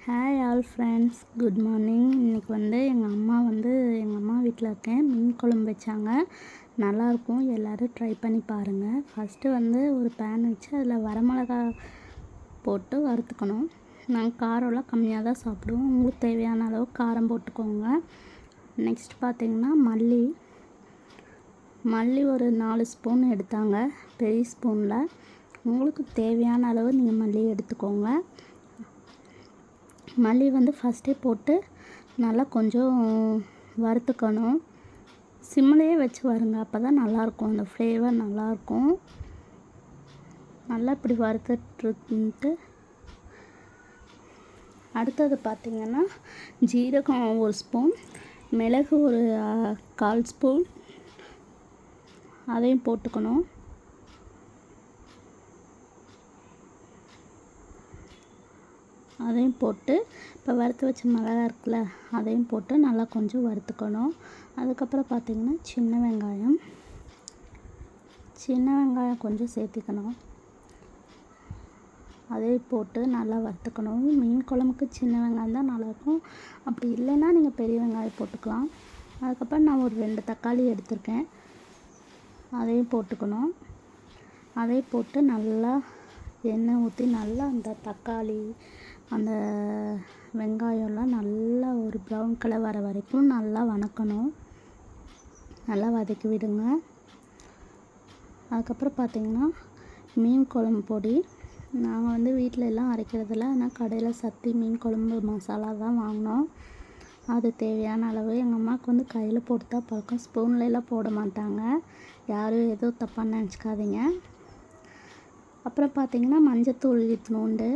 Hi all friends, good morning. இன்றைக்கி எங்கள் அம்மா வீட்டில் இருக்கேன். மீன் குழம்பு வச்சாங்க, நல்லாயிருக்கும். எல்லோரும் ட்ரை பண்ணி பாருங்கள். ஃபஸ்ட்டு ஒரு பேன் வச்சு அதில் வரமிளகா போட்டு வறுத்துக்கணும். நாங்கள் காரம்லாம் கம்மியாக தான் சாப்பிடுவோம். உங்களுக்கு தேவையான அளவு காரம் போட்டுக்கோங்க. நெக்ஸ்ட் பார்த்திங்கன்னா மல்லி ஒரு 4 ஸ்பூன் எடுத்தாங்க, பெரிய ஸ்பூனில். உங்களுக்கு தேவையான அளவு நீங்கள் மல்லி எடுத்துக்கோங்க. மல்லி ஃபஸ்ட்டே போட்டு நல்லா கொஞ்சம் வறுத்துக்கணும். சிம்லேயே வச்சு வருங்க, அப்போ தான் நல்லாயிருக்கும். அந்த ஃப்ளேவர் நல்லாயிருக்கும். நல்லா இப்படி வறுத்துட்டு அடுத்தது பார்த்திங்கன்னா ஜீரகம் 1 ஸ்பூன், மிளகு ஒரு 1/4 ஸ்பூன், அதையும் போட்டுக்கணும். அதையும் போட்டு இப்போ வறுத்து வச்ச மிளகா இருக்குல்ல, அதையும் போட்டு நல்லா கொஞ்சம் வறுத்துக்கணும். அதுக்கப்புறம் பார்த்திங்கன்னா சின்ன வெங்காயம் கொஞ்சம் சேர்த்திக்கணும். அதையும் போட்டு நல்லா வறுத்துக்கணும். மீன் குழம்புக்கு சின்ன வெங்காயம் தான் நல்லாயிருக்கும். அப்படி இல்லைன்னா நீங்கள் பெரிய வெங்காயம் போட்டுக்கலாம். அதுக்கப்புறம் நான் ஒரு 2 தக்காளி எடுத்திருக்கேன், அதையும் போட்டுக்கணும். அதையும் போட்டு நல்லா எண்ணெய் ஊற்றி நல்லா அந்த தக்காளி அந்த வெங்காயம்லாம் நல்லா ஒரு ப்ரௌன் கலர் வர வரைக்கும் நல்லா வதக்கணும். நல்லா வதக்கி விடுங்க. அதுக்கப்புறம் பார்த்திங்கன்னா மீன் குழம்பு பொடி நாங்கள் வீட்டில் எல்லாம் அரைக்கிறதில்ல, ஆனால் கடையில் சக்தி மீன் குழம்பு மசாலா தான் வாங்கினோம். அது தேவையான அளவு. எங்கள் அம்மாவுக்கு கையில் போட்டு தான் பழக்கம், ஸ்பூன்லாம் போட மாட்டாங்க. யாரும் எதுவும் தப்பாக நினச்சிக்காதீங்க. அப்புறம் பார்த்திங்கன்னா மஞ்சத்தூள் இத்தினோண்டு.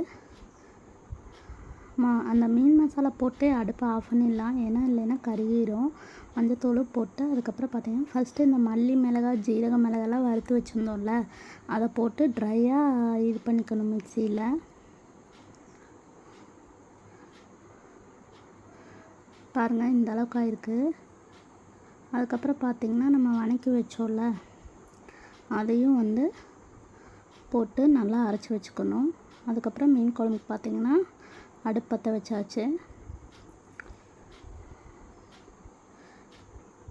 அந்த மீன் மசாலா போட்டு அடுப்பை ஆஃப் பண்ணிடலாம், ஏன்னா இல்லைன்னா கருகிடும். மஞ்சத்தூளும் போட்டு அதுக்கப்புறம் பார்த்திங்கன்னா ஃபஸ்ட்டு இந்த மல்லி மிளகாய் ஜீரக மிளகாலாம் வறுத்து வச்சுருந்தோம்ல, அதை போட்டு ட்ரையாக இது பண்ணிக்கணும் மிக்சியில். பாருங்கள், இந்த அளவுக்கு ஆயிருக்கு. அதுக்கப்புறம் பார்த்திங்கன்னா நம்ம வதக்கி வச்சோம்ல, அதையும் போட்டு நல்லா அரைச்சி வச்சுக்கணும். அதுக்கப்புறம் மீன் குழம்புக்கு பார்த்திங்கன்னா அடுப்பு பற்ற வச்சாச்சு.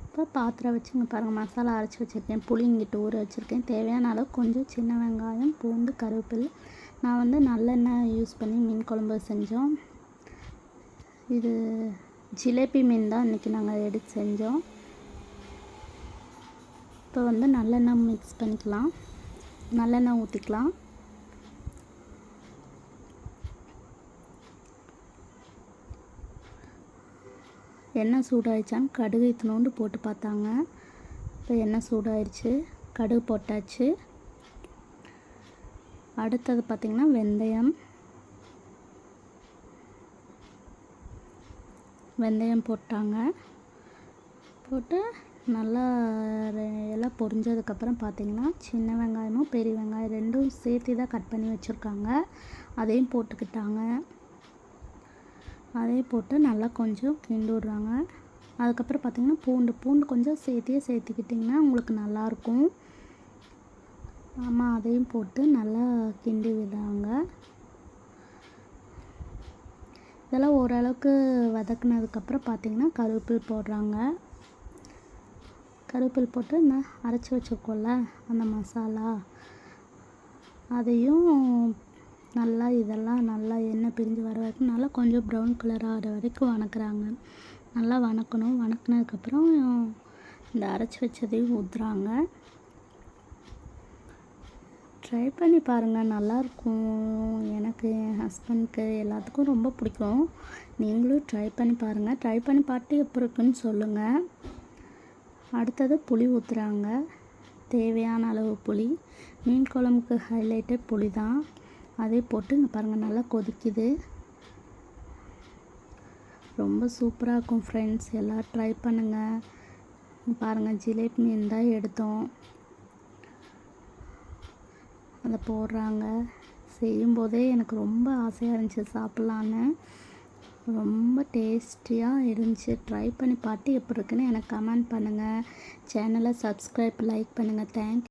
இப்போ பாத்திரம் வச்சுங்க. பாருங்கள், மசாலா அரைச்சி வச்சுருக்கேன், புளி இங்கிட்டு ஊற வச்சுருக்கேன். தேவையான அளவு கொஞ்சம் சின்ன வெங்காயம், பூண்டு, கருவேப்பிலை. நான் நல்லெண்ணெய் யூஸ் பண்ணி மீன் குழம்பு செஞ்சோம். இது ஜிலேபி மீன் தான் இன்றைக்கி நாங்கள் எடுத்து செஞ்சோம். இப்போ நல்லெண்ணெய் மிக்ஸ் பண்ணிக்கலாம், நல்லெண்ணெய் ஊற்றிக்கலாம். எண்ணெய் சூடாகிடுச்சான்னு கடுகு இத்தினோண்டு போட்டு பார்த்தாங்க. இப்போ எண்ணெய் சூடாகிடுச்சு, கடுகு போட்டாச்சு. அடுத்தது பார்த்திங்கன்னா வெந்தயம் போட்டாங்க. போட்டு நல்லா எல்லாம் பொரிஞ்சதுக்கப்புறம் பார்த்திங்கன்னா சின்ன வெங்காயமும் பெரிய வெங்காயம் ரெண்டும் சேர்த்து தான் கட் பண்ணி வச்சுருக்காங்க, அதையும் போட்டுக்கிட்டாங்க. அதையும் போட்டு நல்லா கொஞ்சம் கிண்டி விட்றாங்க. அதுக்கப்புறம் பார்த்திங்கன்னா பூண்டு கொஞ்சம் சேர்த்திக்கிட்டிங்கன்னா உங்களுக்கு நல்லாயிருக்கும். ஆமாம், அதையும் போட்டு நல்லா கிண்டி விடுறாங்க. இதெல்லாம் ஓரளவுக்கு வதக்குனதுக்கப்புறம் பார்த்திங்கன்னா கருவேப்பிலை போடுறாங்க. கருவேப்பிலை போட்டு நான் அரைச்சி வச்சுக்கோல அந்த மசாலா, அதையும் நல்லா இதெல்லாம் நல்லா எண்ணெய் பிரிஞ்சு வர வரைக்கும் நல்லா கொஞ்சம் ப்ரௌன் கலர் ஆகிற வரைக்கும் வதக்குறாங்க. நல்லா வதக்கணும். வதக்குனதுக்கப்புறம் இந்த அரைச்சி வச்சதையும் ஊற்றுறாங்க. ட்ரை பண்ணி பாருங்கள், நல்லாயிருக்கும். எனக்கு, என் ஹஸ்பண்டுக்கு எல்லாத்துக்கும் ரொம்ப பிடிக்கும். நீங்களும் ட்ரை பண்ணி பாருங்கள். ட்ரை பண்ணி பார்த்து எப்படி இருக்குன்னு சொல்லுங்கள். அடுத்தது புளி ஊற்றுறாங்க, தேவையான அளவு புளி. மீன் குழம்புக்கு ஹைலைட்டே புளி தான். அதே போட்டு இங்கே பாருங்கள் நல்லா கொதிக்குது. ரொம்ப சூப்பராக இருக்கும் ஃப்ரெண்ட்ஸ், எல்லோரும் ட்ரை பண்ணுங்கள். பாருங்கள், ஜிலேபி மீன் தான் எடுத்தோம், அதை போடுறாங்க. செய்யும்போதே எனக்கு ரொம்ப ஆசையாக இருந்துச்சு சாப்பிட்லான்னு. ரொம்ப டேஸ்டியாக இருந்துச்சு. ட்ரை பண்ணி பார்த்து எப்படி இருக்குன்னு எனக்கு கமெண்ட் பண்ணுங்கள். சேனலை சப்ஸ்கிரைப், லைக் பண்ணுங்கள். தேங்க்யூ.